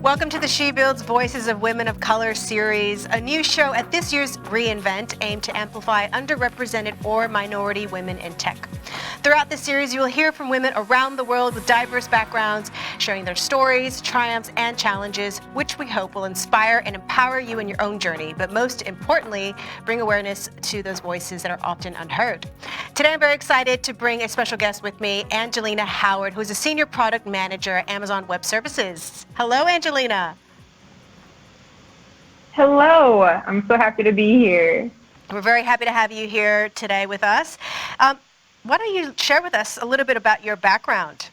Welcome to the She Builds Voices of Women of Color series, a new show at this year's reInvent aimed to amplify underrepresented or minority women in tech. Throughout this series, you will hear from women around the world with diverse backgrounds, sharing their stories, triumphs, and challenges, which we hope will inspire and empower you in your own journey, but most importantly, bring awareness to those voices that are often unheard. Today, I'm very excited to bring a special guest with me, Angelina Howard, who is a Senior Product Manager at Amazon Web Services. Hello, Angelina. Hello, I'm so happy to be here. We're very happy to have you here today with us. Why don't you share with us a little bit about your background?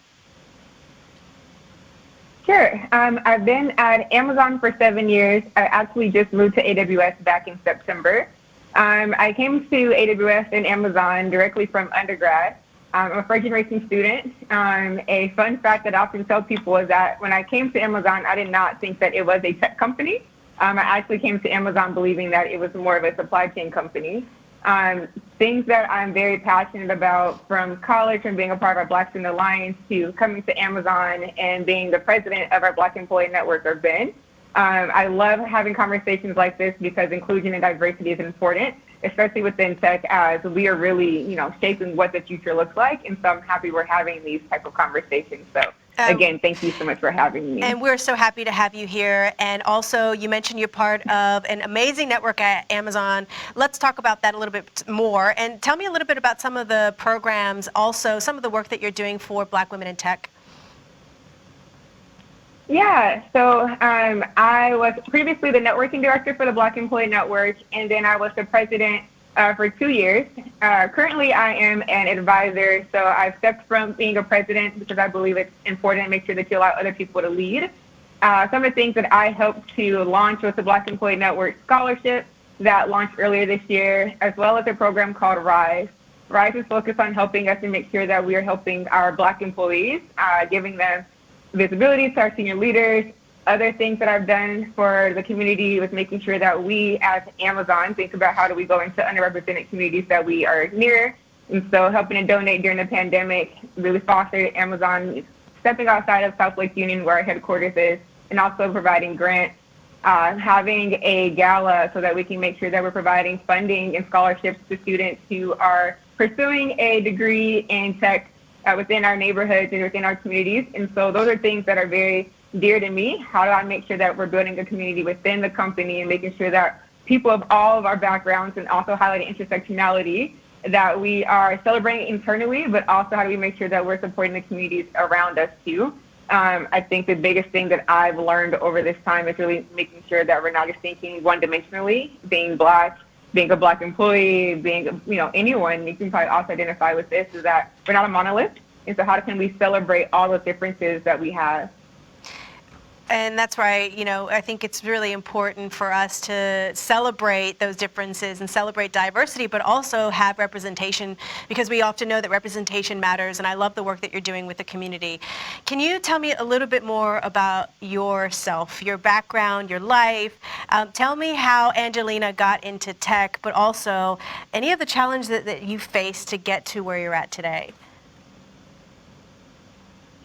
Sure. I've been at Amazon for 7 years. I actually just moved to AWS back in September. I came to AWS and Amazon directly from undergrad. I'm a first-generation student. A fun fact that I often tell people is that when I came to Amazon, I did not think that it was a tech company. I actually came to Amazon believing that it was more of a supply chain company. Things that I'm very passionate about from college and being a part of our Black Student Alliance to coming to Amazon and being the president of our Black Employee Network, or BEN. I love having conversations like this because inclusion and diversity is important, especially within tech, as we are really, shaping what the future looks like. And so I'm happy we're having these type of conversations. So again, thank you so much for having me. And we're so happy to have you here. And also, you mentioned you're part of an amazing network at Amazon. Let's talk about that a little bit more. And tell me a little bit about some of the programs, also some of the work that you're doing for Black women in tech. Yeah, so I was previously the networking director for the Black Employee Network, and then I was the president for 2 years. Currently, I am an advisor, so I've stepped from being a president because I believe it's important to make sure that you allow other people to lead. Some of the things that I helped to launch was the Black Employee Network Scholarship that launched earlier this year, as well as a program called RISE. RISE is focused on helping us to make sure that we are helping our Black employees, giving them visibility to our senior leaders. Other things that I've done for the community was making sure that we as Amazon think about how do we go into underrepresented communities that we are near. And so helping to donate during the pandemic really fostered Amazon stepping outside of South Lake Union where our headquarters is, and also providing grants, having a gala so that we can make sure that we're providing funding and scholarships to students who are pursuing a degree in tech within our neighborhoods and within our communities. And so those are things that are very dear to me. How do I make sure that we're building a community within the company and making sure that people of all of our backgrounds, and also highlighting intersectionality, that we are celebrating internally, but also how do we make sure that we're supporting the communities around us too. I think the biggest thing that I've learned over this time is really making sure that we're not just thinking one-dimensionally, being Black, being a Black employee, being, anyone, you can probably also identify with this, is that we're not a monolith. And so how can we celebrate all the differences that we have? And that's right. I think it's really important for us to celebrate those differences and celebrate diversity, but also have representation, because we often know that representation matters. And I love the work that you're doing with the community. Can you tell me a little bit more about yourself, your background, your life? Tell me how Angelina got into tech, but also any of the challenges that you faced to get to where you're at today.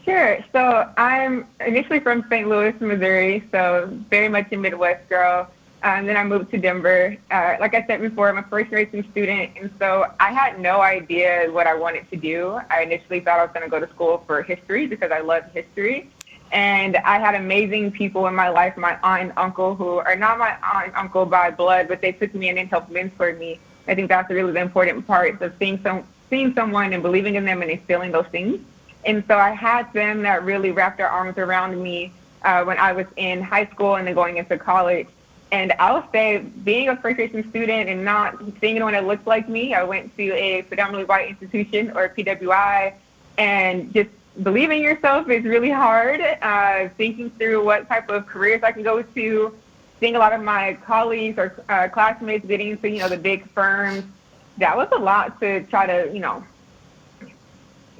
Sure. So I'm initially from St. Louis, Missouri, so very much a Midwest girl. Then I moved to Denver. Like I said before, I'm a first-generation student, and so I had no idea what I wanted to do. I initially thought I was going to go to school for history because I love history. And I had amazing people in my life, my aunt and uncle, who are not my aunt and uncle by blood, but they took me in and helped mentor me. I think that's really the important part of seeing someone and believing in them and instilling those things. And so I had them that really wrapped their arms around me when I was in high school and then going into college. And I would say, being a first-generation student and not seeing anyone that looked like me, I went to a predominantly white institution, or PWI, and just believing in yourself is really hard. Thinking through what type of careers I can go to, seeing a lot of my colleagues or classmates getting into, the big firms, that was a lot to try to,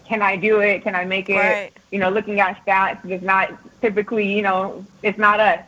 can I do it? Can I make it? Right. Looking at stats is not typically, it's not us.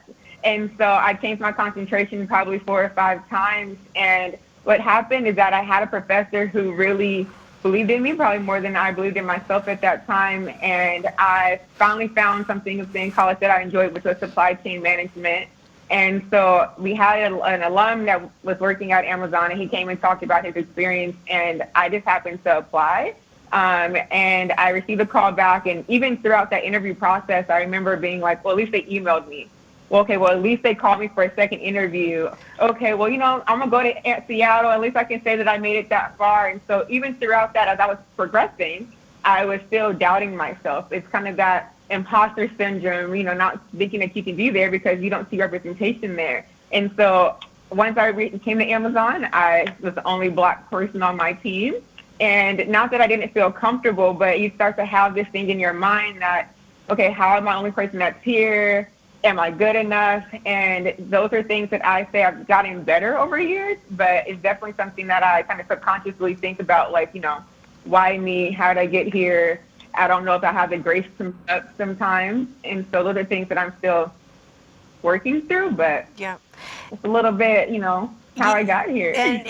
And so I changed my concentration probably 4 or 5 times. And what happened is that I had a professor who really believed in me probably more than I believed in myself at that time. And I finally found something in college that I enjoyed, which was supply chain management. And so we had an alum that was working at Amazon, and he came and talked about his experience, and I just happened to apply. And I received a call back, and even throughout that interview process, I remember being like, well, at least they emailed me. Well, okay, well, at least they called me for a second interview. Okay, well, I'm going to go to Seattle. At least I can say that I made it that far. And so even throughout that, as I was progressing, I was still doubting myself. It's kind of that imposter syndrome, not thinking that you can be there because you don't see representation there. And so once I came to Amazon, I was the only Black person on my team. And not that I didn't feel comfortable, but you start to have this thing in your mind that, okay, how am I the only person that's here? Am I good enough? And those are things that I say I've gotten better over years, but it's definitely something that I kind of subconsciously think about, like, why me? How did I get here? I don't know if I have the grace to up sometimes. And so those are things that I'm still working through, but Yeah. it's a little bit, how I got here. And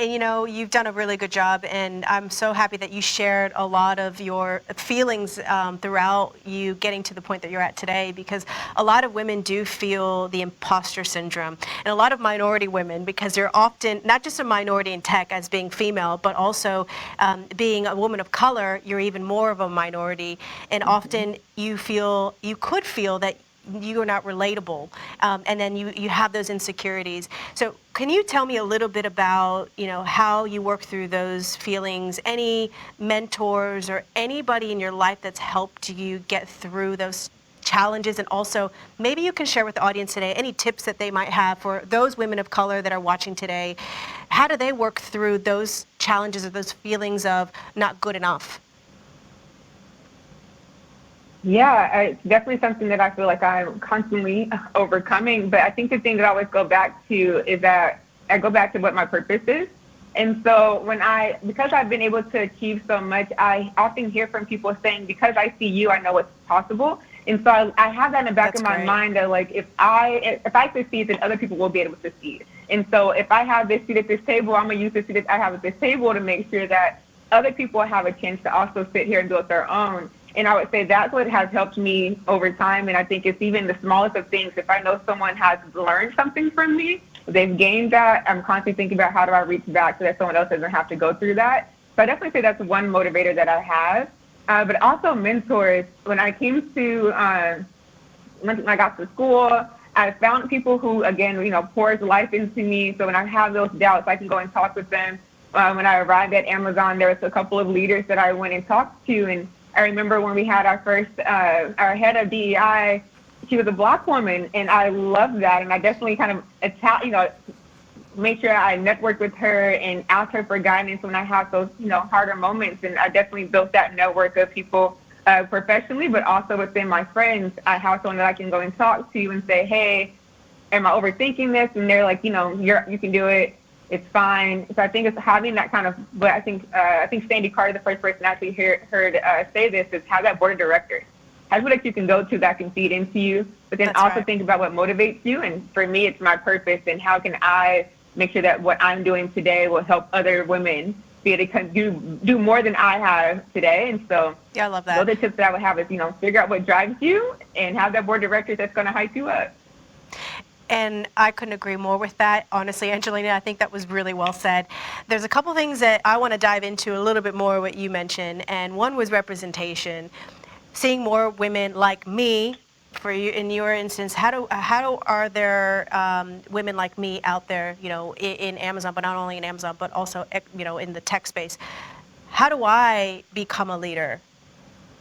you've done a really good job, and I'm so happy that you shared a lot of your feelings throughout you getting to the point that you're at today, because a lot of women do feel the imposter syndrome, and a lot of minority women, because they're often not just a minority in tech as being female, but also being a woman of color, you're even more of a minority, and often you could feel that you are not relatable, and then you have those insecurities. So can you tell me a little bit about how you work through those feelings? Any mentors or anybody in your life that's helped you get through those challenges? And also maybe you can share with the audience today any tips that they might have for those women of color that are watching today. How do they work through those challenges or those feelings of not good enough? Yeah, it's definitely something that I feel like I'm constantly overcoming. But I think the thing that I always go back to is that I go back to what my purpose is. And so because I've been able to achieve so much, I often hear from people saying, because I see you, I know what's possible. And so I have that in the back of my mind that, like, if I succeed, then other people will be able to succeed. And so if I have this seat at this table, I'm going to use the seat that I have at this table to make sure that other people have a chance to also sit here and build their own. And I would say that's what has helped me over time. And I think it's even the smallest of things. If I know someone has learned something from me, they've gained that, I'm constantly thinking about how do I reach back so that someone else doesn't have to go through that. So I definitely say that's one motivator that I have. But also mentors. When I came to, when I got to school, I found people who, again, pours life into me. So when I have those doubts, I can go and talk with them. When I arrived at Amazon, there was a couple of leaders that I went and talked to, and I remember when we had our our head of DEI, she was a Black woman, and I loved that. And I definitely kind of, made sure I networked with her and asked her for guidance when I had those, harder moments. And I definitely built that network of people professionally, but also within my friends. I have someone that I can go and talk to and say, hey, am I overthinking this? And they're like, you can do it. It's fine. So I think it's having that kind of, but I think Sandy Carter, the first person I actually heard say this, is have that board of directors. Have people that you can go to that can feed into you, but then also think about what motivates you. And for me, it's my purpose, and how can I make sure that what I'm doing today will help other women be able to do more than I have today. And so yeah, I love that. Those are tips that I would have is, figure out what drives you and have that board of directors that's going to hype you up. And I couldn't agree more with that. Honestly, Angelina, I think that was really well said. There's a couple things that I want to dive into a little bit more what you mentioned, and one was representation. Seeing more women like me, for you in your instance, how are there women like me out there, in Amazon, but not only in Amazon, but also, in the tech space? How do I become a leader?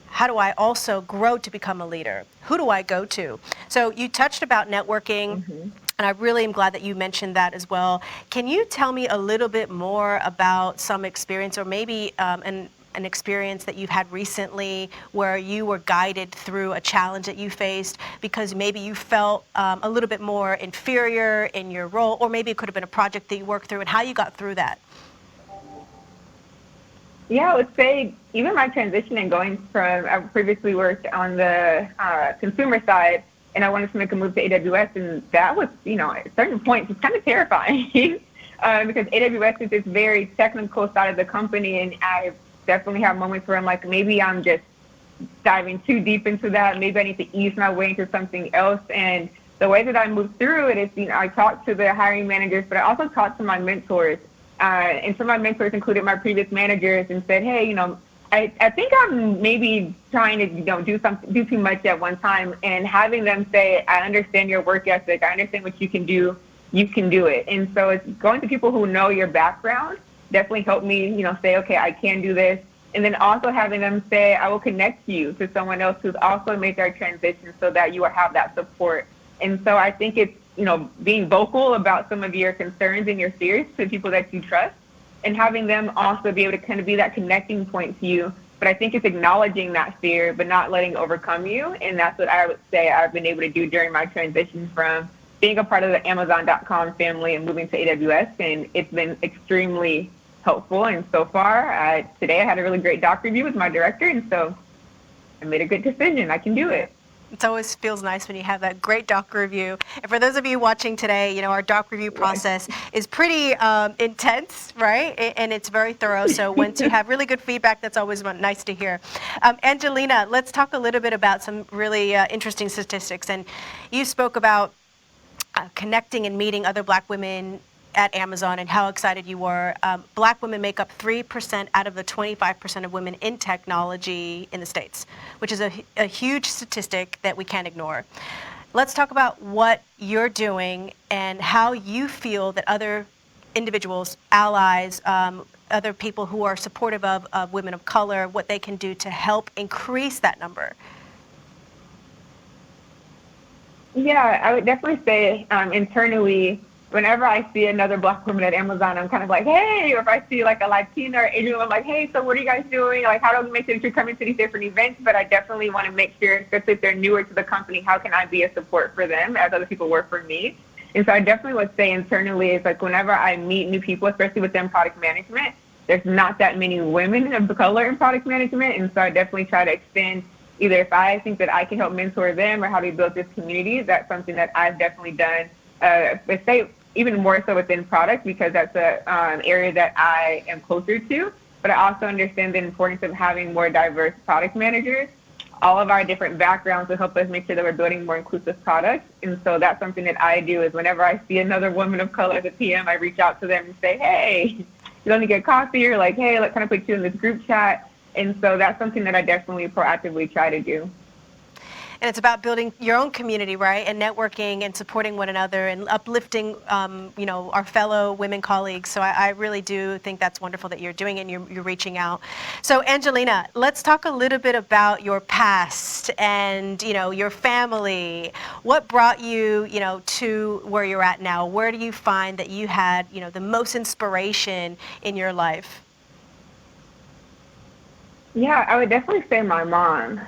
How do I also grow to become a leader? Who do I go to? So you touched about networking, and I really am glad that you mentioned that as well. Can you tell me a little bit more about some experience, or maybe an experience that you've had recently where you were guided through a challenge that you faced because maybe you felt a little bit more inferior in your role, or maybe it could have been a project that you worked through, and how you got through that? Yeah, I would say even my transition and going from, I previously worked on the consumer side, and I wanted to make a move to AWS, and that was, at certain points, it's kind of terrifying because AWS is this very technical side of the company, and I definitely have moments where I'm like, maybe I'm just diving too deep into that. Maybe I need to ease my way into something else. And the way that I move through it is, I talk to the hiring managers, but I also talk to my mentors. And some of my mentors included my previous managers and said, hey, I think I'm maybe trying to, do too much at one time, and having them say, I understand your work ethic. I understand what you can do. You can do it. And so it's going to people who know your background definitely helped me, say, okay, I can do this. And then also having them say, I will connect you to someone else who's also made their transition so that you will have that support. And so I think it's, being vocal about some of your concerns and your fears to people that you trust, and having them also be able to kind of be that connecting point to you. But I think it's acknowledging that fear, but not letting it overcome you. And that's what I would say I've been able to do during my transition from being a part of the Amazon.com family and moving to AWS. And it's been extremely helpful. And so far, today I had a really great doc review with my director. And so I made a good decision. I can do it. It always feels nice when you have that great doc review. And for those of you watching today, our doc review process is pretty intense, right? And it's very thorough. So once you have really good feedback, that's always nice to hear. Angelina, let's talk a little bit about some really interesting statistics. And you spoke about connecting and meeting other Black women at Amazon and how excited you were. Black women make up 3% out of the 25% of women in technology in the States, which is a huge statistic that we can't ignore. Let's talk about what you're doing and how you feel that other individuals, allies, other people who are supportive of women of color, what they can do to help increase that number. Yeah, I would definitely say internally, whenever I see another Black woman at Amazon, I'm kind of like, hey, or if I see like a Latina or Asian, I'm like, hey, so what are you guys doing? Like, how do we make sure that you're coming to these different events? But I definitely want to make sure, especially if they're newer to the company, how can I be a support for them as other people were for me? And so I definitely would say internally, it's like whenever I meet new people, especially within product management, there's not that many women of color in product management. And so I definitely try to extend, either if I think that I can help mentor them or how to build this community, that's something that I've definitely done. Let's say even more so within product, because that's an area that I am closer to. But I also understand the importance of having more diverse product managers. All of our different backgrounds will help us make sure that we're building more inclusive products. And so that's something that I do is whenever I see another woman of color as a PM, I reach out to them and say, hey, you want to get coffee? Or like, hey, let's kind of put you in this group chat. And so that's something that I definitely proactively try to do. And it's about building your own community, right? And networking and supporting one another and uplifting, our fellow women colleagues. So I really do think that's wonderful that you're doing it and you're reaching out. So Angelina, let's talk a little bit about your past and, your family. What brought you, to where you're at now? Where do you find that you had, the most inspiration in your life? Yeah, I would definitely say my mom.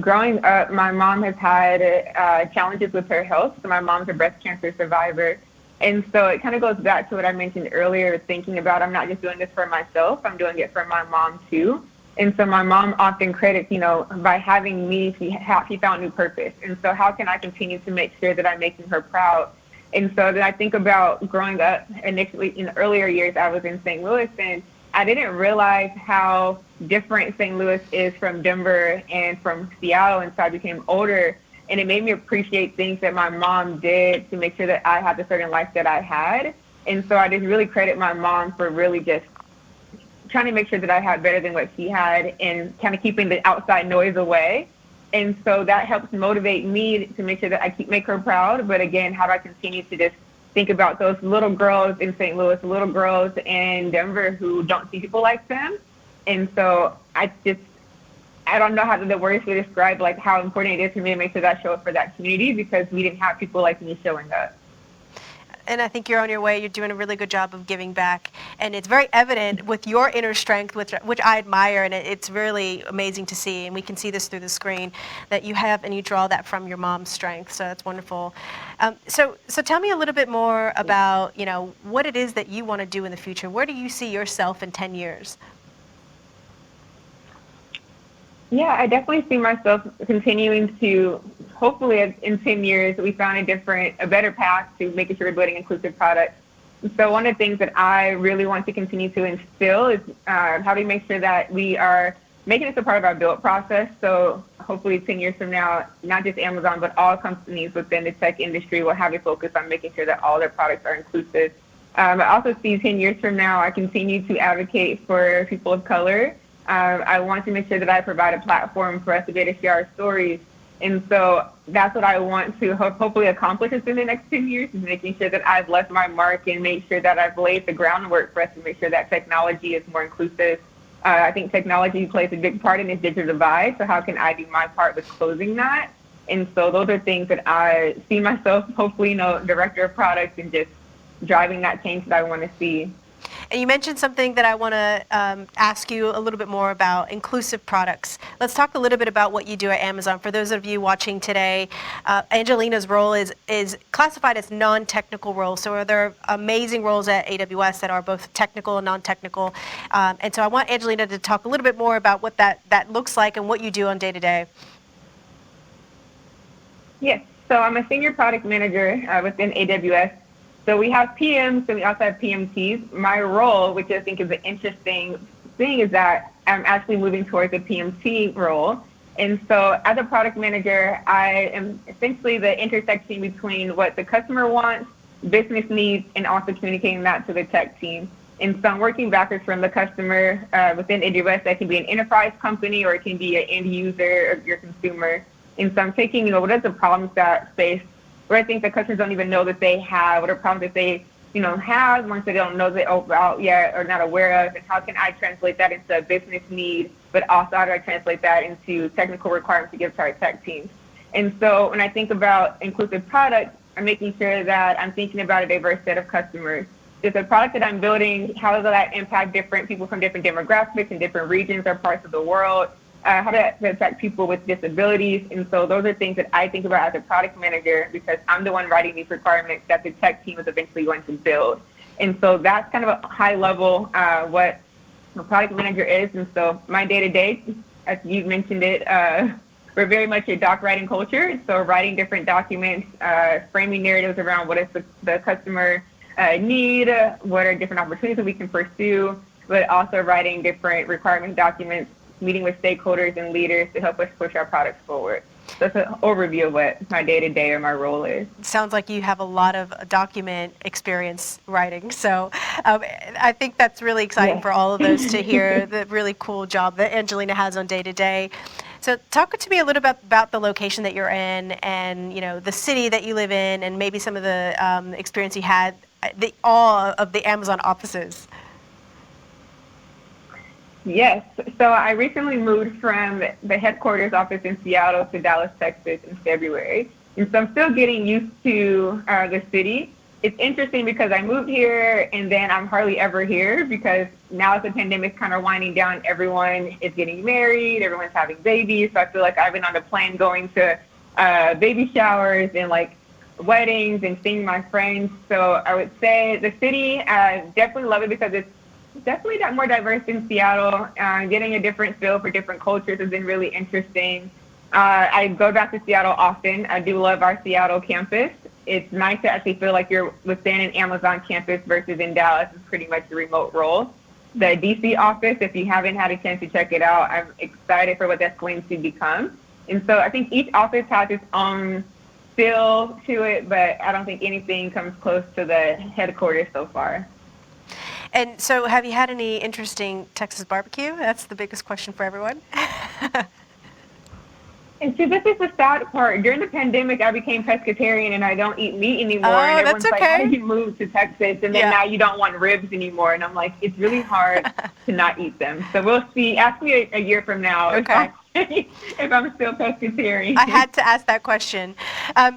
Growing up, my mom has had challenges with her health. So my mom's a breast cancer survivor. And so it kind of goes back to what I mentioned earlier, thinking about I'm not just doing this for myself, I'm doing it for my mom too. And so my mom often credits, by having me, she found new purpose. And so how can I continue to make sure that I'm making her proud? And so then I think about growing up initially in earlier years, I was in St. Louis, and I didn't realize how different St. Louis is from Denver and from Seattle. And so I became older, and it made me appreciate things that my mom did to make sure that I had the certain life that I had. And so I just really credit my mom for really just trying to make sure that I had better than what she had and kind of keeping the outside noise away. And so that helps motivate me to make sure that I make her proud. But again, how do I continue to just think about those little girls in St. Louis, little girls in Denver who don't see people like them. And so I don't know how the words to describe like how important it is for me to make sure that I show up for that community, because we didn't have people like me showing up. And I think you're on your way. You're doing a really good job of giving back. And it's very evident with your inner strength, which I admire, and it's really amazing to see. And we can see this through the screen, that you have and you draw that from your mom's strength. So that's wonderful. So tell me a little bit more about, what it is that you want to do in the future. Where do you see yourself in 10 years? Yeah, I definitely see myself continuing to, hopefully in 10 years, we found a better path to making sure we're building inclusive products. So one of the things that I really want to continue to instill is how do we make sure that we are making this a part of our build process. So hopefully 10 years from now, not just Amazon, but all companies within the tech industry will have a focus on making sure that all their products are inclusive. I also see 10 years from now, I continue to advocate for people of color. I want to make sure that I provide a platform for us to be able to share our stories. And so that's what I want to hopefully accomplish within the next 10 years, is making sure that I've left my mark and made sure that I've laid the groundwork for us to make sure that technology is more inclusive. I think technology plays a big part in this digital divide. So how can I do my part with closing that? And so those are things that I see myself, hopefully, director of products and just driving that change that I want to see. And you mentioned something that I want to ask you a little bit more about, inclusive products. Let's talk a little bit about what you do at Amazon. For those of you watching today, Angelina's role is classified as non-technical roles. So there are amazing roles at AWS that are both technical and non-technical. And so I want Angelina to talk a little bit more about what that looks like and what you do on day-to-day. Yes, so I'm a senior product manager within AWS. So we have PMs and we also have PMTs. My role, which I think is an interesting thing, is that I'm actually moving towards a PMT role. And so as a product manager, I am essentially the intersection between what the customer wants, business needs, and also communicating that to the tech team. And so I'm working backwards from the customer within AWS. That can be an enterprise company or it can be an end user or your consumer. And so I'm taking, what are the problems that face where I think the customers don't even know that they have, what are problems that they, have, ones they don't know about yet or not aware of, and how can I translate that into a business need, but also how do I translate that into technical requirements to give to our tech teams. And so when I think about inclusive products, I'm making sure that I'm thinking about a diverse set of customers. Is the product that I'm building, how does that impact different people from different demographics and different regions or parts of the world? How does that affect people with disabilities? And so those are things that I think about as a product manager, because I'm the one writing these requirements that the tech team is eventually going to build. And so that's kind of a high level what a product manager is. And so my day-to-day, as you mentioned it, we're very much a doc writing culture. So writing different documents, framing narratives around what is the customer need, what are different opportunities that we can pursue, but also writing different requirement documents, meeting with stakeholders and leaders to help us push our products forward. So that's an overview of what my day-to-day or my role is. Sounds like you have a lot of document experience writing. So I think that's really exciting for all of those to hear the really cool job that Angelina has on day-to-day. So talk to me a little bit about the location that you're in and, the city that you live in and maybe some of the experience you had, all of the Amazon offices. Yes. So I recently moved from the headquarters office in Seattle to Dallas, Texas in February. And so I'm still getting used to the city. It's interesting because I moved here and then I'm hardly ever here because now as the pandemic's kind of winding down, everyone is getting married, everyone's having babies. So I feel like I've been on the plane going to baby showers and like weddings and seeing my friends. So I would say the city, definitely love it because it's definitely got more diverse in Seattle. Getting a different feel for different cultures has been really interesting. I go back to Seattle often. I do love our Seattle campus. It's nice to actually feel like you're within an Amazon campus versus in Dallas. It's pretty much a remote role. The DC office, if you haven't had a chance to check it out, I'm excited for what that's going to become. And so I think each office has its own feel to it, but I don't think anything comes close to the headquarters so far. And so have you had any interesting Texas barbecue? That's the biggest question for everyone. And so this is the sad part. During the pandemic, I became pescatarian and I don't eat meat anymore. Oh, and everyone's that's okay. like, how did you move to Texas? And then now you don't want ribs anymore. And I'm like, it's really hard to not eat them. So we'll see. Ask me a year from now. Okay. If I'm still pescatarian. I had to ask that question.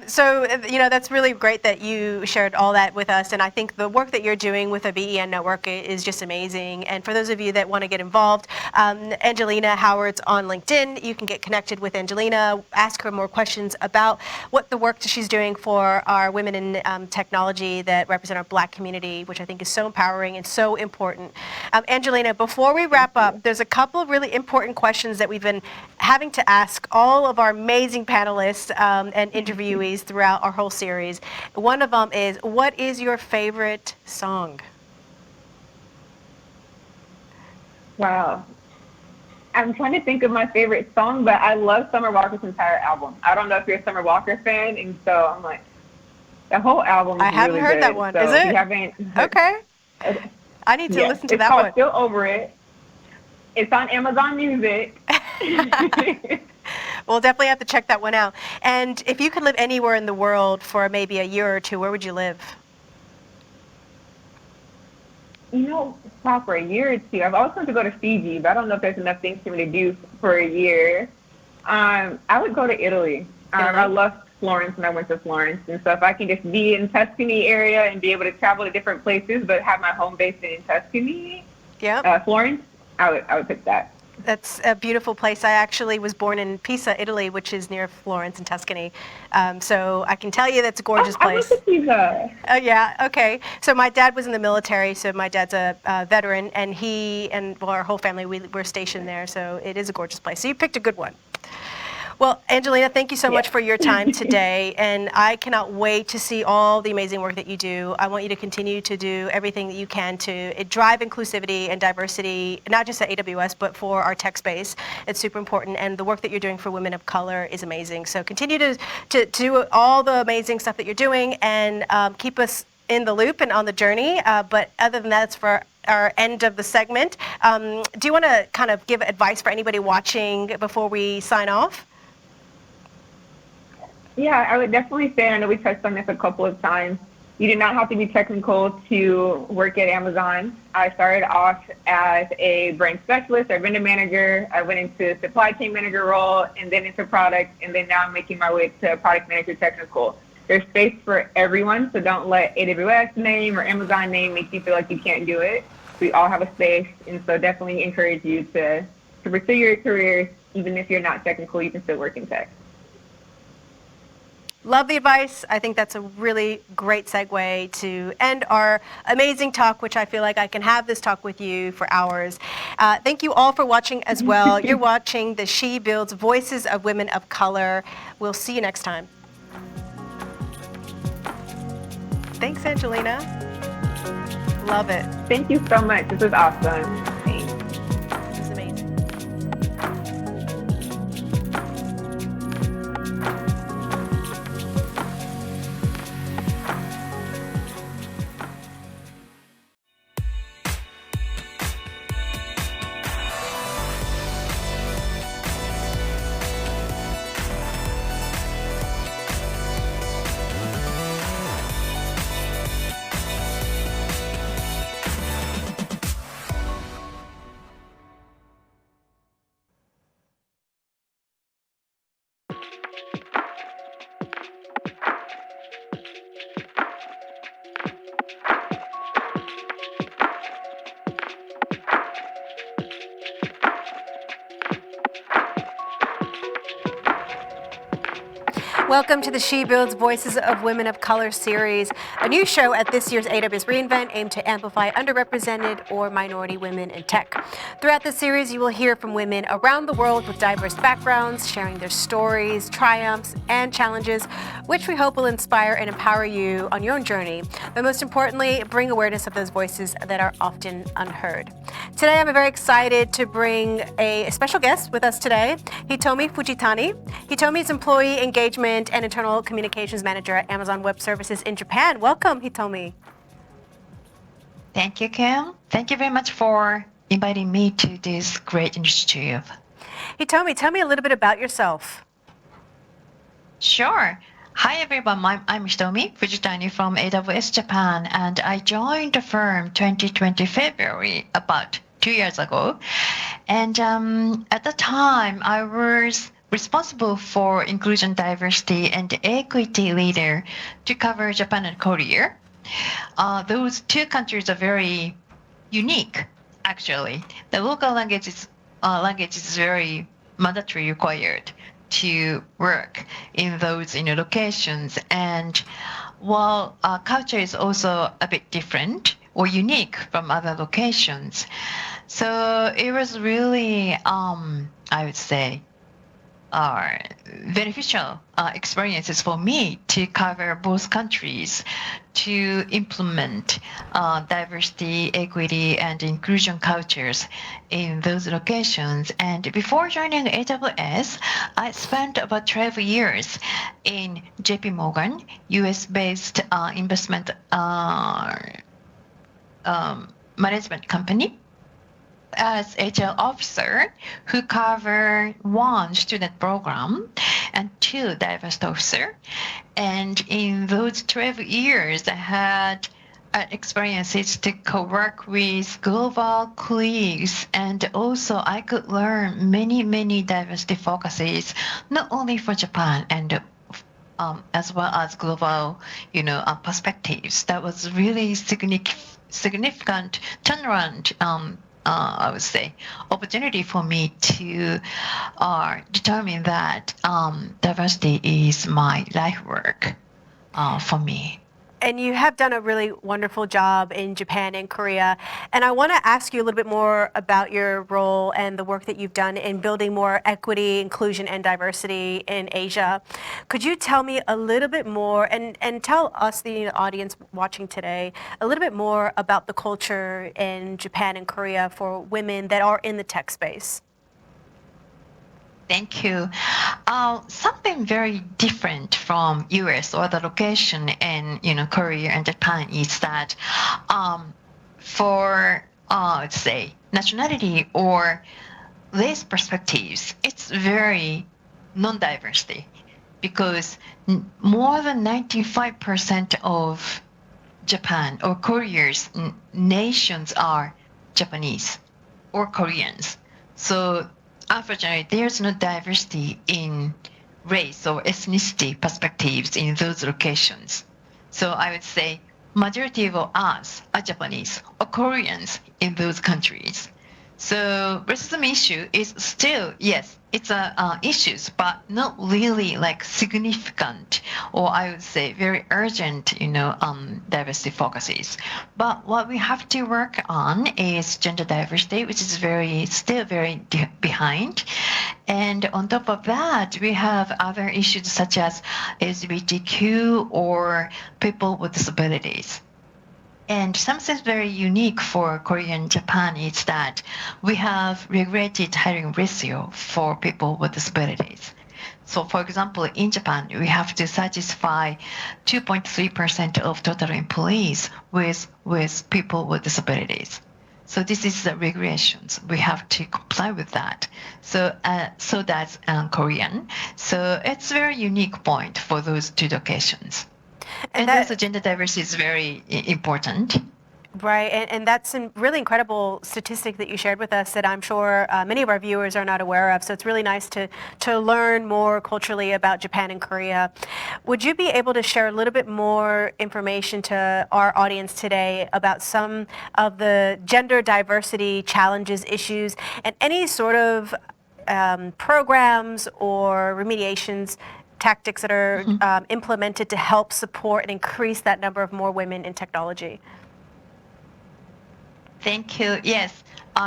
So, that's really great that you shared all that with us. And I think the work that you're doing with the BEN network is just amazing. And for those of you that want to get involved, Angelina Howard's on LinkedIn. You can get connected with Angelina, ask her more questions about what the work that she's doing for our women in technology that represent our Black community, which I think is so empowering and so important. Angelina, before we wrap up, there's a couple of really important questions that we've been having to ask all of our amazing panelists and interviewees throughout our whole series. One of them is, what is your favorite song? Wow. I'm trying to think of my favorite song, but I love Summer Walker's entire album. I don't know if you're a Summer Walker fan, and so I'm like, the whole album I is haven't really heard that good. one. Is So if you it? haven't heard, Okay. okay, I need to yes, listen to it's that called one. Still Over It. It's on Amazon Music. We'll definitely have to check that one out. And if you could live anywhere in the world for maybe a year or two, where would you live? Wow, for a year or two. I've always wanted to go to Fiji, but I don't know if there's enough things for me to do for a year. I would go to Italy. I Italy? loved Florence when I went to Florence, and so if I can just be in Tuscany area and be able to travel to different places, but have my home base in Tuscany, Yep. Florence, I would pick that. That's a beautiful place. I actually was born in Pisa, Italy, which is near Florence in Tuscany. So I can tell you that's a gorgeous I went place. to Pisa. Yeah, okay. So my dad was in the military, so my dad's a veteran, and he and well, our whole family, were stationed there, so it is a gorgeous place. So you picked a good one. Well, Angelina, thank you so much Yes. for your time today, and I cannot wait to see all the amazing work that you do. I want you to continue to do everything that you can to drive inclusivity and diversity, not just at AWS, but for our tech space. It's super important, and the work that you're doing for women of color is amazing. So continue to do all the amazing stuff that you're doing, and keep us in the loop and on the journey. But other than that, it's for our end of the segment. Do you want to kind of give advice for anybody watching before we sign off? Yeah, I would definitely say, I know we touched on this a couple of times, you do not have to be technical to work at Amazon. I started off as a brand specialist or vendor manager. I went into supply chain manager role and then into product, and then now I'm making my way to product manager technical. There's space for everyone, so don't let AWS name or Amazon name make you feel like you can't do it. We all have a space, and so definitely encourage you to pursue your careers. Even if you're not technical, you can still work in tech. Love the advice. I think that's a really great segue to end our amazing talk, which I feel like I can have this talk with you for hours. Thank you all for watching as well. You're watching the She Builds Voices of Women of Color. We'll see you next time. Thanks, Angelina. Love it. Thank you so much. This was awesome. Thanks. This is amazing. Welcome to the She Builds Voices of Women of Color series, a new show at this year's AWS reInvent aimed to amplify underrepresented or minority women in tech. Throughout this series, you will hear from women around the world with diverse backgrounds, sharing their stories, triumphs, and challenges, which we hope will inspire and empower you on your own journey, but most importantly, bring awareness of those voices that are often unheard. Today, I'm very excited to bring a special guest with us today, Hitomi Fujitani. Hitomi is Employee Engagement and Internal Communications Manager at Amazon Web Services in Japan. Welcome, Hitomi. Thank you, Kim. Thank you very much for inviting me to this great initiative. Hitomi, tell me a little bit about yourself. Sure. Hi, everyone. I'm Hitomi Fujitani from AWS Japan, and I joined the firm 2020 February, about 2 years ago. And at the time, I was responsible for inclusion, diversity, and equity leader to cover Japan and Korea. Those two countries are very unique, actually. The local language is very mandatory required to work in those locations. And while culture is also a bit different or unique from other locations. So it was really, I would say, are beneficial experiences for me to cover both countries, to implement diversity, equity, and inclusion cultures in those locations. And before joining AWS, I spent about 12 years in JP Morgan, US-based investment management company as HR officer who covered one student program and two diversity officer. And in those 12 years, I had experiences to co-work with global colleagues, and also I could learn many diversity focuses, not only for Japan and as well as global, perspectives. That was really significant turnaround. I would say opportunity for me to determine that diversity is my life work for me. And you have done a really wonderful job in Japan and Korea. And I want to ask you a little bit more about your role and the work that you've done in building more equity, inclusion, and diversity in Asia. Could you tell me a little bit more and tell us, the audience watching today, a little bit more about the culture in Japan and Korea for women that are in the tech space? Thank you. Something very different from US or the location in Korea and Japan is that for let's say nationality or race perspectives, it's very non-diversity because more than 95% of Japan or Korea's nations are Japanese or Koreans. So unfortunately, there's no diversity in race or ethnicity perspectives in those locations. So I would say majority of us are Japanese or Koreans in those countries. So racism issue is still, yes, it's a issues, but not really like significant or I would say very urgent, diversity focuses. But what we have to work on is gender diversity, which is still very behind. And on top of that, we have other issues such as LGBTQ or people with disabilities. And something very unique for Korea and Japan is that we have regulated hiring ratio for people with disabilities. So for example, in Japan, we have to satisfy 2.3% of total employees with people with disabilities. So this is the regulations. We have to comply with that. So that's Korean. So it's a very unique point for those two locations. And also gender diversity is very important. Right, and that's a really incredible statistic that you shared with us that I'm sure many of our viewers are not aware of. So it's really nice to learn more culturally about Japan and Korea. Would you be able to share a little bit more information to our audience today about some of the gender diversity challenges, issues, and any sort of programs or remediations tactics that are implemented to help support and increase that number of more women in technology? Thank you. Yes,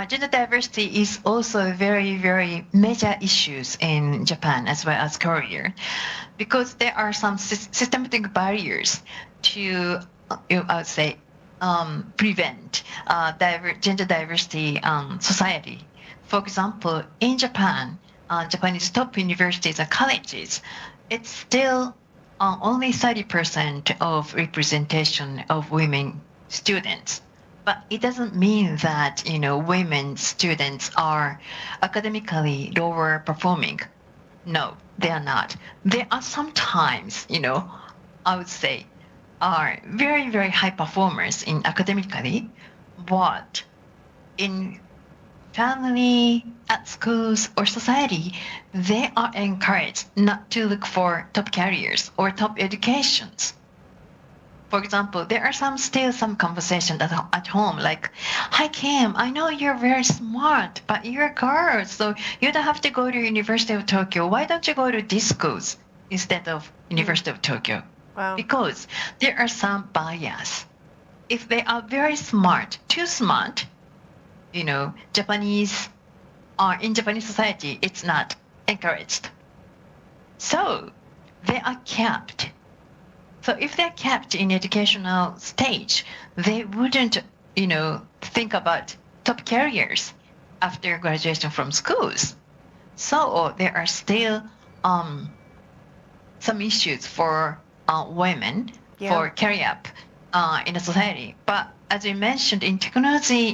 gender diversity is also very major issues in Japan as well as Korea, because there are some systematic barriers to, I would say, prevent gender diversity society. For example, in Japan, Japanese top universities and colleges, it's still only 30% of representation of women students. But it doesn't mean that, women students are academically lower performing. No, they are not. They are sometimes, I would say, are very high performers in academically, but in family, at schools, or society, they are encouraged not to look for top careers or top educations. For example, there are still some conversations at home, like, "Hi Kim, I know you're very smart, but you're a girl, so you don't have to go to University of Tokyo. Why don't you go to these schools instead of University of Tokyo?" Wow. Because there are some bias. If they are very smart, too smart, Japanese, in Japanese society, it's not encouraged. So they are kept. So if they're kept in educational stage, they wouldn't, think about top careers after graduation from schools. So there are still some issues for women Yeah. for career up in the society. But as you mentioned, in technology,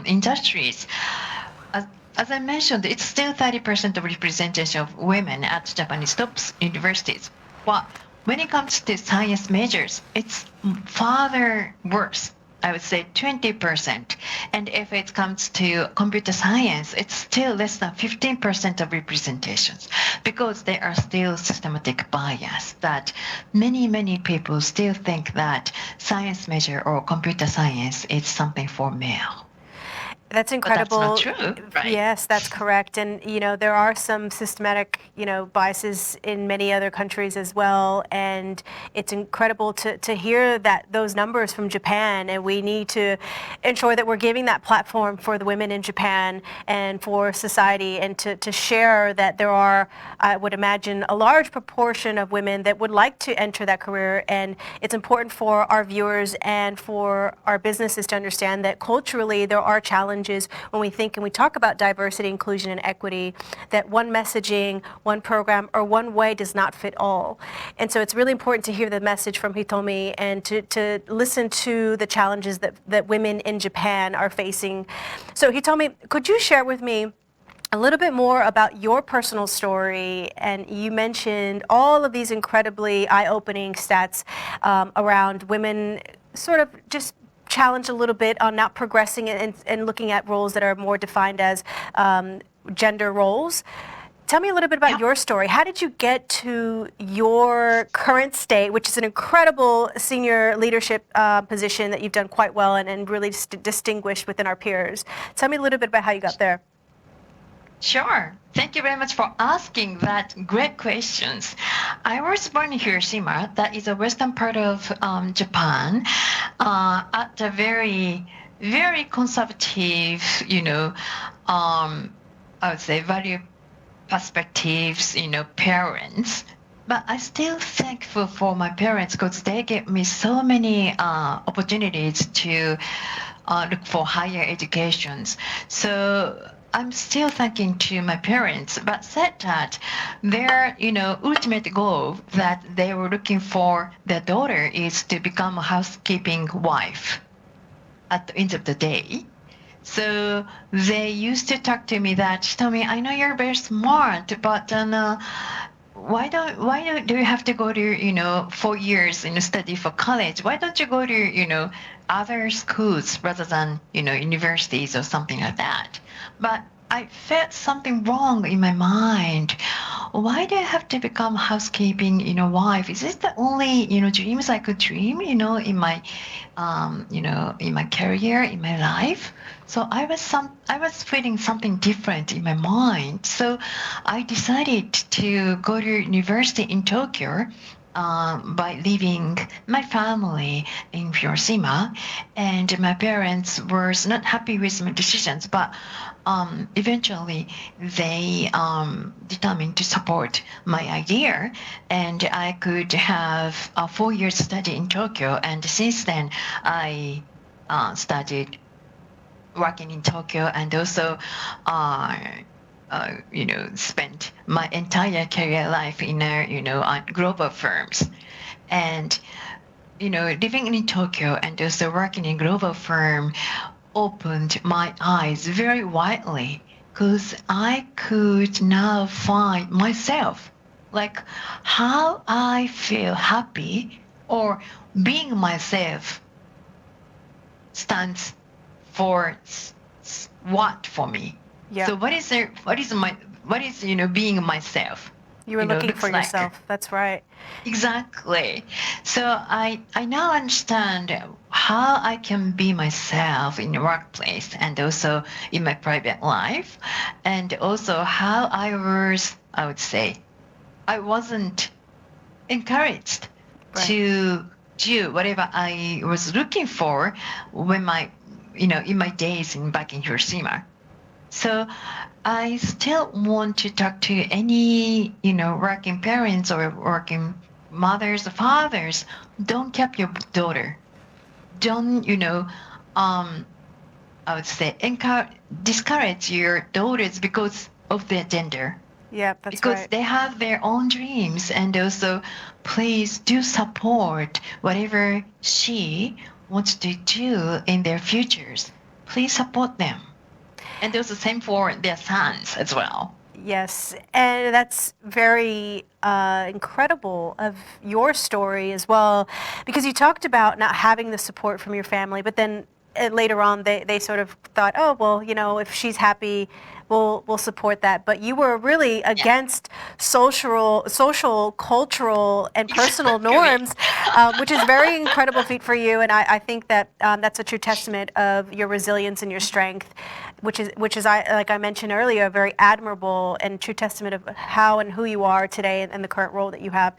industries, as, as I mentioned, it's still 30% of representation of women at Japanese top universities. But when it comes to science majors, it's further worse. I would say 20%. And if it comes to computer science, it's still less than 15% of representations because there are still systematic bias that many people still think that science major or computer science is something for male. That's But that's not incredible. true, right? Yes, that's correct. And, there are some systematic, biases in many other countries as well. And it's incredible to hear that those numbers from Japan. And we need to ensure that we're giving that platform for the women in Japan and for society and to share that there are, I would imagine, a large proportion of women that would like to enter that career. And it's important for our viewers and for our businesses to understand that culturally there are challenges when we think and we talk about diversity, inclusion, and equity, that one messaging, one program, or one way does not fit all. And so it's really important to hear the message from Hitomi and to listen to the challenges that women in Japan are facing. So Hitomi, could you share with me a little bit more about your personal story? And you mentioned all of these incredibly eye-opening stats around women sort of just challenged a little bit on not progressing and looking at roles that are more defined as gender roles. Tell me a little bit about your story. How did you get to your current state, which is an incredible senior leadership position that you've done quite well and really distinguished within our peers? Tell me a little bit about how you got there. Sure. Thank you very much for asking that great questions. I was born in Hiroshima, that is a western part of Japan, at a very, very conservative, I would say value perspectives, parents. But I'm still thankful for my parents because they gave me so many opportunities to look for higher educations. So I'm still thanking to my parents, but said that their, ultimate goal that they were looking for their daughter is to become a housekeeping wife at the end of the day. So they used to talk to me that, Tommy, I know you're very smart, but why do you have to go to 4 years study for college? Why don't you go to other schools rather than universities or something like that? But I felt something wrong in my mind. Why do I have to become housekeeping wife? Is this the only dreams I could dream in my in my career, in my life? So I was feeling something different in my mind. So I decided to go to university in Tokyo by leaving my family in Hiroshima, and my parents were not happy with my decisions, but eventually they determined to support my idea, and I could have a 4 years study in Tokyo, and since then I started working in Tokyo and also spent my entire career life in global firms. And, living in Tokyo and also working in global firm opened my eyes very widely because I could now find myself, like how I feel happy or being myself stands for what for me. Yeah. So what is being myself? You were looking Looks for like. yourself. That's right. Exactly. So I now understand how I can be myself in the workplace and also in my private life, and also how I would say, I wasn't encouraged to do whatever I was looking for when in my days back in Hiroshima. So I still want to talk to any, working parents or working mothers or fathers. Don't keep your daughter. Don't, um, I would say discourage your daughters because of their gender, Yep, that's because right. they have their own dreams. And also, please do support whatever she wants to do in their futures. Please support them. And also same for their sons as well. Yes, and that's very incredible of your story as well, because you talked about not having the support from your family, but then later on they sort of thought, oh well, if she's happy, we'll support that. But you were really Yeah, against social, cultural, and personal exactly. norms, which is very incredible feat for you. And I think that that's a true testament of your resilience and your strength, which is like I mentioned earlier, a very admirable and true testament of how and who you are today and the current role that you have.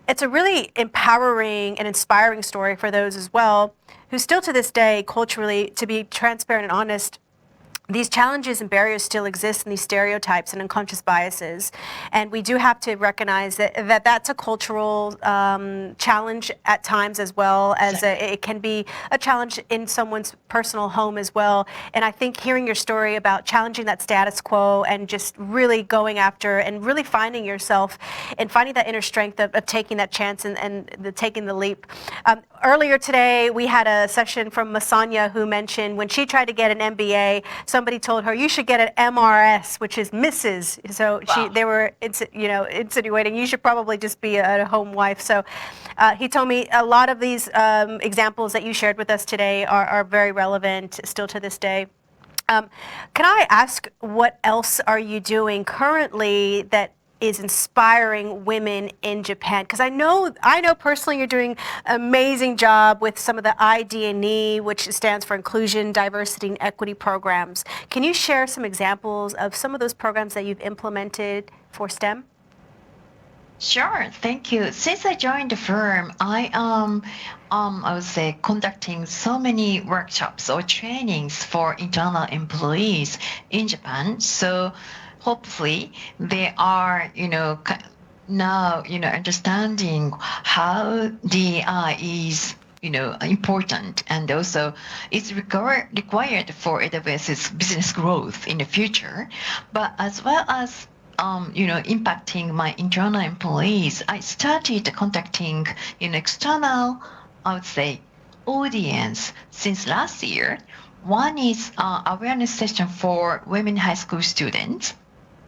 It's a really empowering and inspiring story for those as well who still to this day, culturally, to be transparent and honest, these challenges and barriers still exist in these stereotypes and unconscious biases, and we do have to recognize that that's a cultural challenge at times, as well as Exactly. it can be a challenge in someone's personal home as well. And I think hearing your story about challenging that status quo and just really going after and really finding yourself and finding that inner strength of taking that chance and taking the leap. Earlier today, we had a session from Masanya who mentioned when she tried to get an MBA, somebody told her you should get an MRS, which is Mrs. So Wow. they were insinuating you should probably just be a home wife. So he told me a lot of these examples that you shared with us today are very relevant still to this day. Um, can I ask what else are you doing currently that is inspiring women in Japan? Because I know personally you're doing an amazing job with some of the ID&E, which stands for Inclusion, Diversity, and Equity programs. Can you share some examples of some of those programs that you've implemented for STEM? Sure, thank you. Since I joined the firm, I would say conducting so many workshops or trainings for internal employees in Japan. So hopefully they are, now, understanding how DI is, important, and also it's required for AWS's business growth in the future, but as well as impacting my internal employees, I started contacting, external, I would say, audience since last year. One is awareness session for women high school students,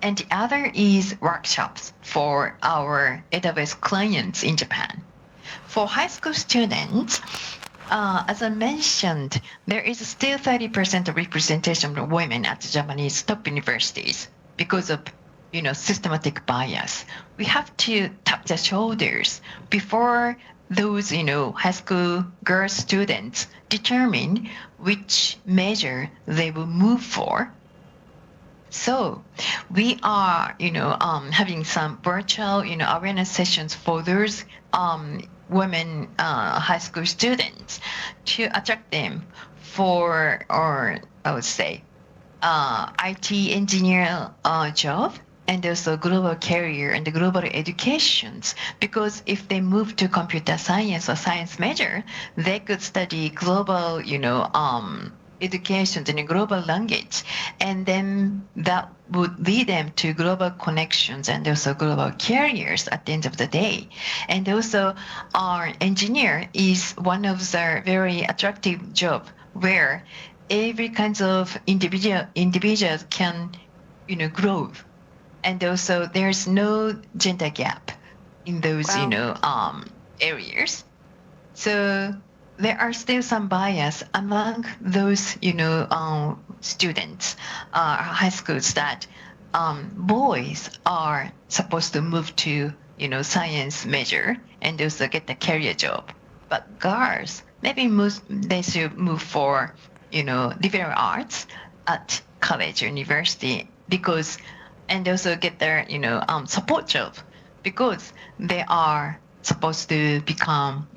and the other is workshops for our AWS clients in Japan. For high school students, as I mentioned, there is still 30% of representation of women at the Japanese top universities because of systematic bias. We have to tap the shoulders before those high school girl students determine which major they will move for. So we are, having some virtual, awareness sessions for those women high school students to attract them for, or I would say, IT engineer job, and also global career and the global educations. Because if they move to computer science or science major, they could study global, education in a global language, and then that would lead them to global connections and also global careers at the end of the day. And also, our engineer is one of the very attractive job where every kinds of individuals can grow, and also there's no gender gap in those Wow. areas. So there are still some bias among those students, high schools, that boys are supposed to move to science major and also get a career job, but girls maybe they should move for liberal arts at college or university, because and also get their support job, because they are supposed to become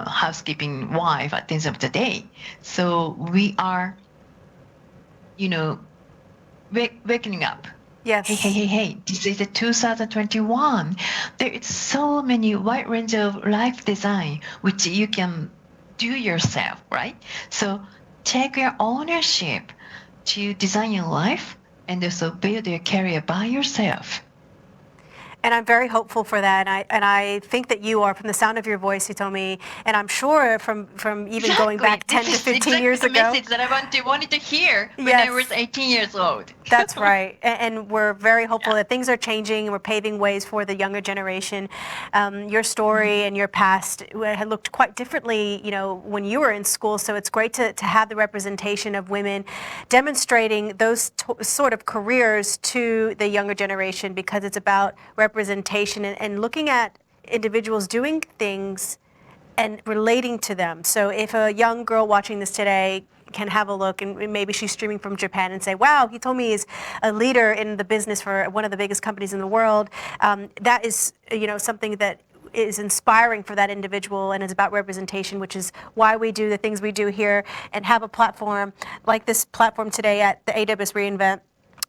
housekeeping wife at the end of the day. So we are you know wakening up. Yes. Hey, this is 2021. There is so many wide range of life design which you can do yourself, right? So take your ownership to design your life and also build your career by yourself. And I'm very hopeful for that. And I think that you are, from the sound of your voice, Hitomi, and I'm sure from even going back 10 to 15 years the ago. message that I wanted to hear when Yes. I was 18 years old. That's right. And we're very hopeful that things are changing and we're paving ways for the younger generation. Your story and your past had looked quite differently, when you were in school. So it's great to have the representation of women demonstrating those sort of careers to the younger generation, because it's about representation and looking at individuals doing things and relating to them. So if a young girl watching this today can have a look, and maybe she's streaming from Japan, and say, wow, Hitomi is a leader in the business for one of the biggest companies in the world, that is something that is inspiring for that individual, and is about representation, which is why we do the things we do here and have a platform like this platform today at the AWS reInvent,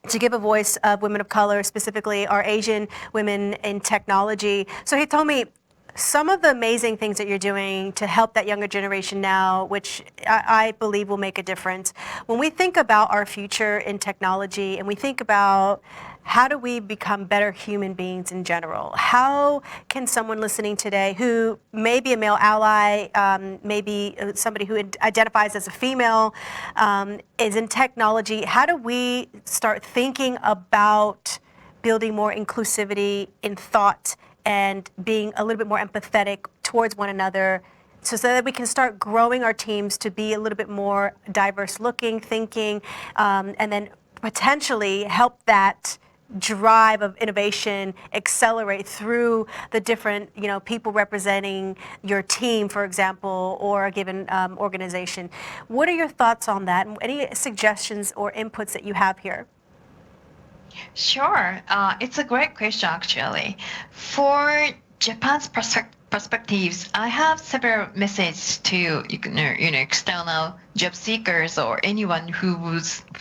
to give a voice of women of color, specifically our Asian women in technology. So Hitomi, some of the amazing things that you're doing to help that younger generation now, which I believe will make a difference. When we think about our future in technology, and we think about how do we become better human beings in general, how can someone listening today who may be a male ally, maybe somebody who identifies as a female, is in technology, how do we start thinking about building more inclusivity in thought and being a little bit more empathetic towards one another, so that we can start growing our teams to be a little bit more diverse looking, thinking, and then potentially help that drive of innovation accelerate through the different people representing your team, for example, or a given organization. What are your thoughts on that, and any suggestions or inputs that you have here? Sure. It's a great question, actually. For Japan's perspectives, I have several messages to external job seekers or anyone who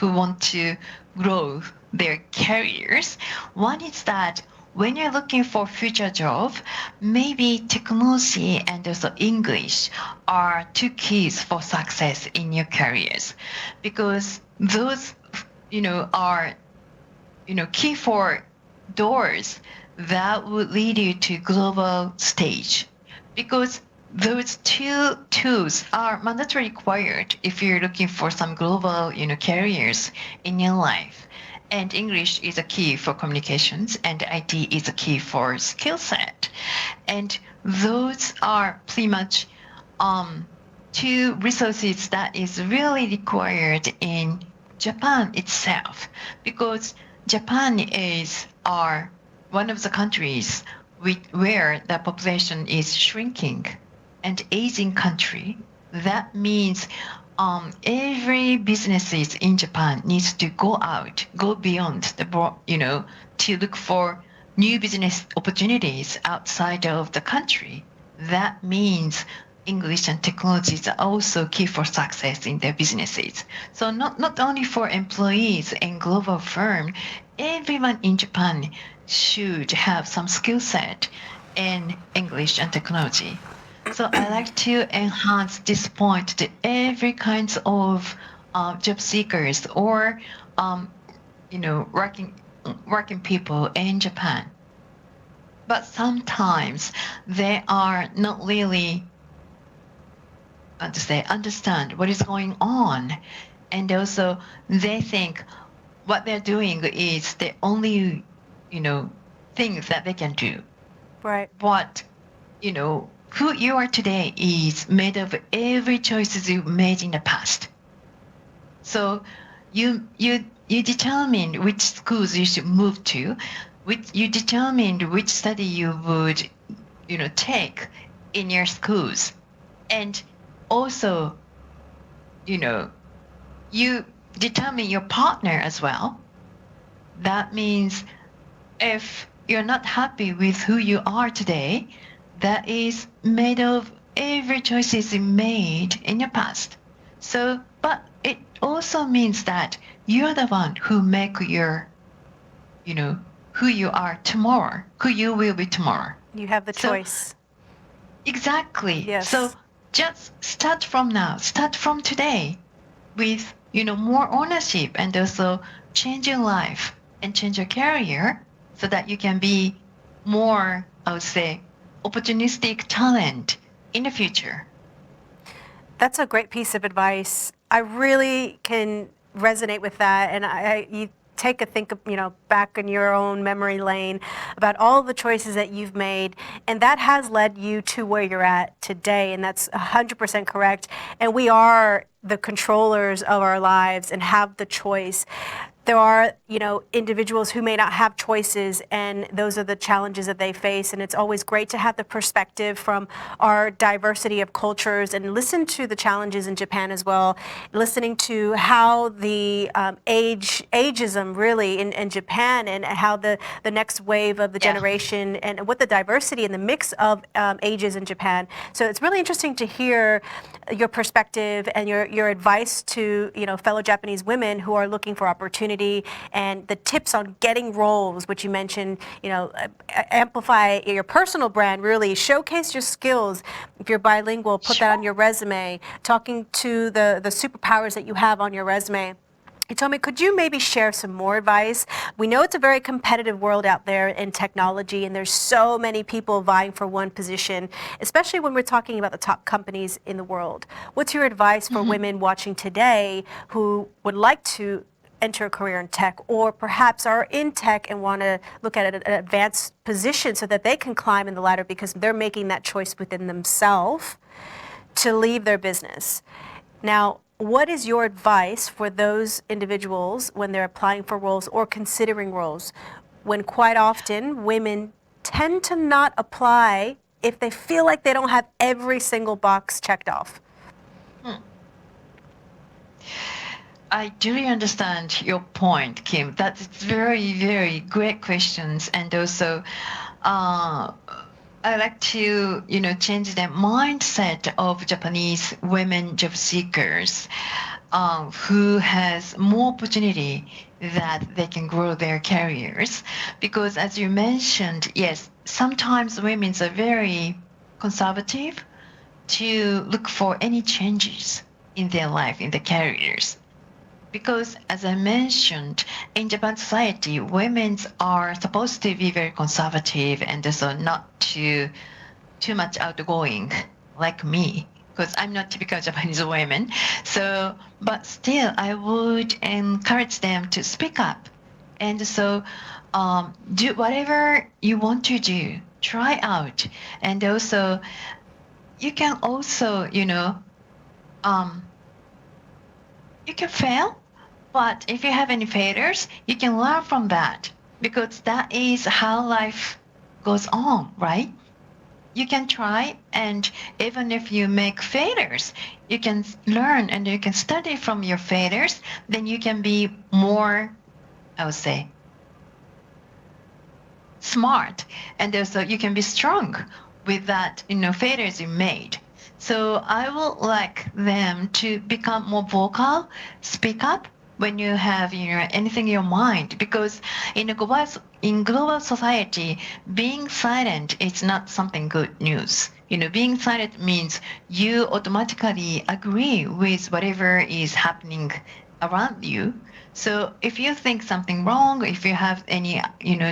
want to grow their careers. One is that when you're looking for future job, maybe technology and also English are two keys for success in your careers, because those are key for doors that would lead you to global stage, because those two tools are mandatory required if you're looking for some global careers in your life. And English is a key for communications, and IT is a key for skill set. And those are pretty much two resources that is really required in Japan itself, because Japan is one of the countries where the population is shrinking and aging country. That means every businesses in Japan needs to go beyond to look for new business opportunities outside of the country. That means English and technologies are also key for success in their businesses. So not only for employees in global firm, everyone in Japan should have some skill set in English and technology. So I like to enhance this point to every kinds of job seekers or working people in Japan. But sometimes they are not really understand what is going on, and also they think what they're doing is the only thing that they can do. Right. But who you are today is made of every choices you made in the past. So you determined which schools you should move to, you determined which study you would take in your schools, and also you determine your partner as well. That means if you're not happy with who you are today, that is made of every choices you made in your past. So, but it also means that you're the one who make your, who you are tomorrow, who you will be tomorrow. You have the So choice. exactly. Yes. So just start from now, start from today with, more ownership and also change your life and change your career so that you can be more, I would say, opportunistic talent in the future. That's a great piece of advice. I really can resonate with that, and you take a think of, back in your own memory lane about all the choices that you've made, and that has led you to where you're at today, and that's 100% correct. And we are the controllers of our lives and have the choice. There are, individuals who may not have choices, and those are the challenges that they face. And it's always great to have the perspective from our diversity of cultures and listen to the challenges in Japan as well. Listening to how the ageism really in Japan, and how the next wave of the Yeah. generation, and what the diversity and the mix of ages in Japan. So it's really interesting to hear your perspective and your advice to fellow Japanese women who are looking for opportunity, and the tips on getting roles, which you mentioned. Amplify your personal brand, really showcase your skills. If you're bilingual, put that on your resume. Talking to the superpowers that you have on your resume. Hitomi, could you maybe share some more advice? We know it's a very competitive world out there in technology, and there's so many people vying for one position, especially when we're talking about the top companies in the world. What's your advice for women watching today who would like to enter a career in tech, or perhaps are in tech and want to look at an advanced position so that they can climb in the ladder because they're making that choice within themselves to leave their business? Now, what is your advice for those individuals when they're applying for roles or considering roles, when quite often women tend to not apply if they feel like they don't have every single box checked off? I do understand your point, Kim. That's very, very great questions. And also, I like to, change the mindset of Japanese women job seekers, who has more opportunity that they can grow their careers. Because as you mentioned, yes, sometimes women are very conservative to look for any changes in their life, in their careers. Because as I mentioned, in Japan society, women are supposed to be very conservative and also not too much outgoing like me, because I'm not typical Japanese woman. So, but still, I would encourage them to speak up, and so do whatever you want to do. Try out, and also you can also, you can fail, but if you have any failures, you can learn from that, because that is how life goes on, right? You can try, and even if you make failures, you can learn and you can study from your failures. Then you can be more, I would say, smart, and also you can be strong with that, failures you made. So I would like them to become more vocal, speak up when you have, anything in your mind, because in global society, being silent is not something good news. Being silent means you automatically agree with whatever is happening around you. So if you think something wrong, if you have any,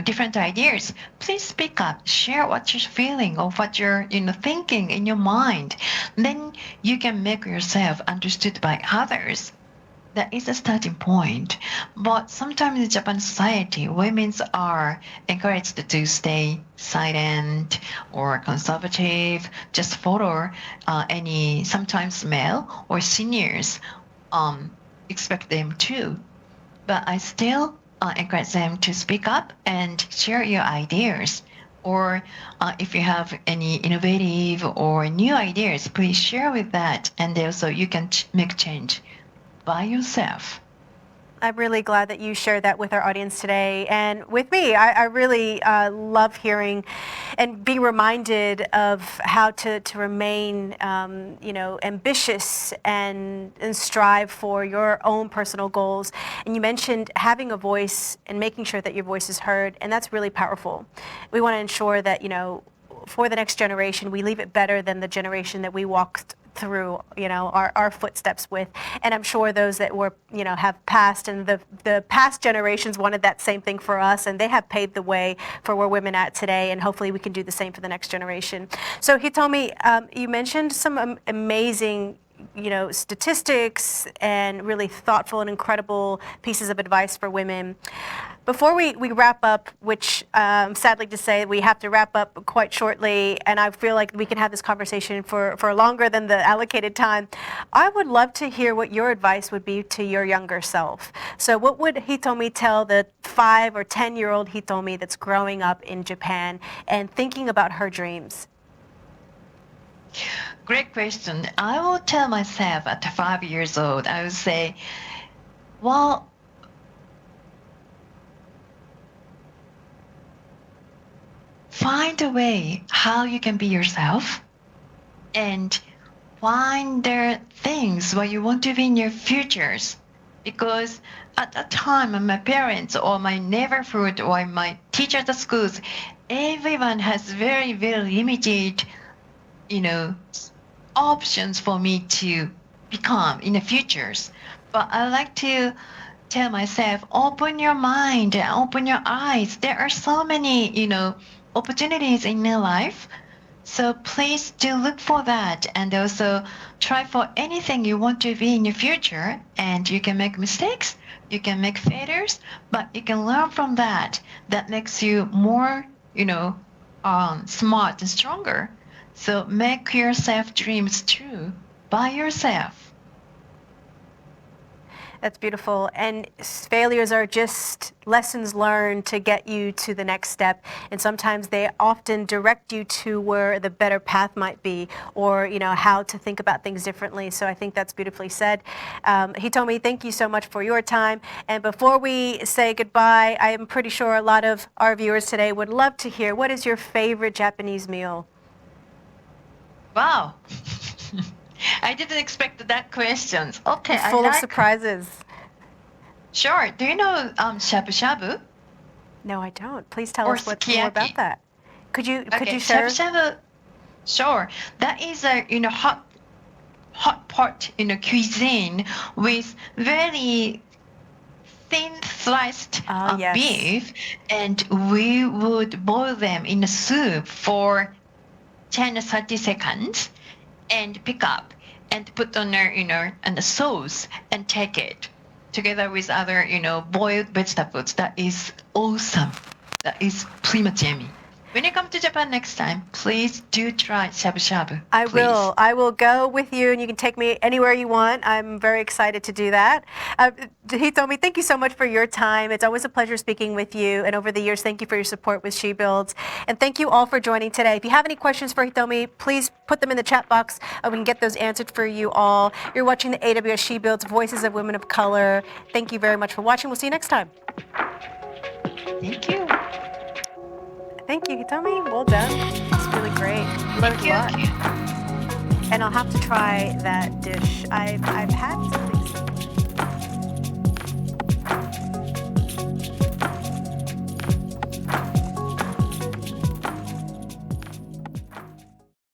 different ideas, please speak up, share what you're feeling or what you're, thinking in your mind. Then you can make yourself understood by others. That is a starting point. But sometimes in Japan society, women are encouraged to stay silent or conservative, just follow any sometimes male or seniors expect them to. But I still encourage them to speak up and share your ideas. Or if you have any innovative or new ideas, please share with that. And also you can make change by yourself. I'm really glad that you shared that with our audience today. And with me, I really love hearing and being reminded of how to remain, ambitious and strive for your own personal goals. And you mentioned having a voice and making sure that your voice is heard, and that's really powerful. We want to ensure that, for the next generation, we leave it better than the generation that we walked through, our footsteps with. And I'm sure those that were, have passed, and the past generations wanted that same thing for us, and they have paved the way for where women at today, and hopefully we can do the same for the next generation. So Hitomi, you mentioned some amazing statistics and really thoughtful and incredible pieces of advice for women. Before we wrap up, which sadly to say we have to wrap up quite shortly, and I feel like we can have this conversation for longer than the allocated time, I would love to hear what your advice would be to your younger self. So what would Hitomi tell the 5 or 10-year-old Hitomi that's growing up in Japan and thinking about her dreams? Great question. I will tell myself at 5 years old, I would say, well, find a way how you can be yourself and find the things what you want to be in your futures. Because at that time, my parents or my neighborhood or my teachers at schools, everyone has very, very limited, options for me to become in the futures. But I like to tell myself, open your mind, open your eyes. There are so many, opportunities in your life. So please do look for that, and also try for anything you want to be in your future. And you can make mistakes, you can make failures, but you can learn from that. That makes you more, smart and stronger. So make yourself dreams true by yourself. That's beautiful. And failures are just lessons learned to get you to the next step. And sometimes they often direct you to where the better path might be, or, how to think about things differently. So I think that's beautifully said. Hitomi, thank you so much for your time. And before we say goodbye, I am pretty sure a lot of our viewers today would love to hear, what is your favorite Japanese meal? Wow. I didn't expect that question. Okay, It's full of surprises. Sure. Do you know shabu shabu? No, I don't. Please tell us what sukiyaki. more about that. Could you share? Shabu shabu. Sure. That is a hot pot cuisine with very thin sliced yes. beef, and we would boil them in a soup for 10 to 30 seconds and pick up and put on there, and the sauce and take it together with other, boiled vegetables. That is awesome. That is prima yummy. When you come to Japan next time, please do try shabu shabu. I will. I will go with you, and you can take me anywhere you want. I'm very excited to do that. Hitomi, thank you so much for your time. It's always a pleasure speaking with you. And over the years, thank you for your support with She Builds. And thank you all for joining today. If you have any questions for Hitomi, please put them in the chat box. We can get those answered for you all. You're watching the AWS She Builds Voices of Women of Color. Thank you very much for watching. We'll see you next time. Thank you. Thank you, Hitomi. Well done. It's really great. Learned a lot. And I'll have to try that dish. I've had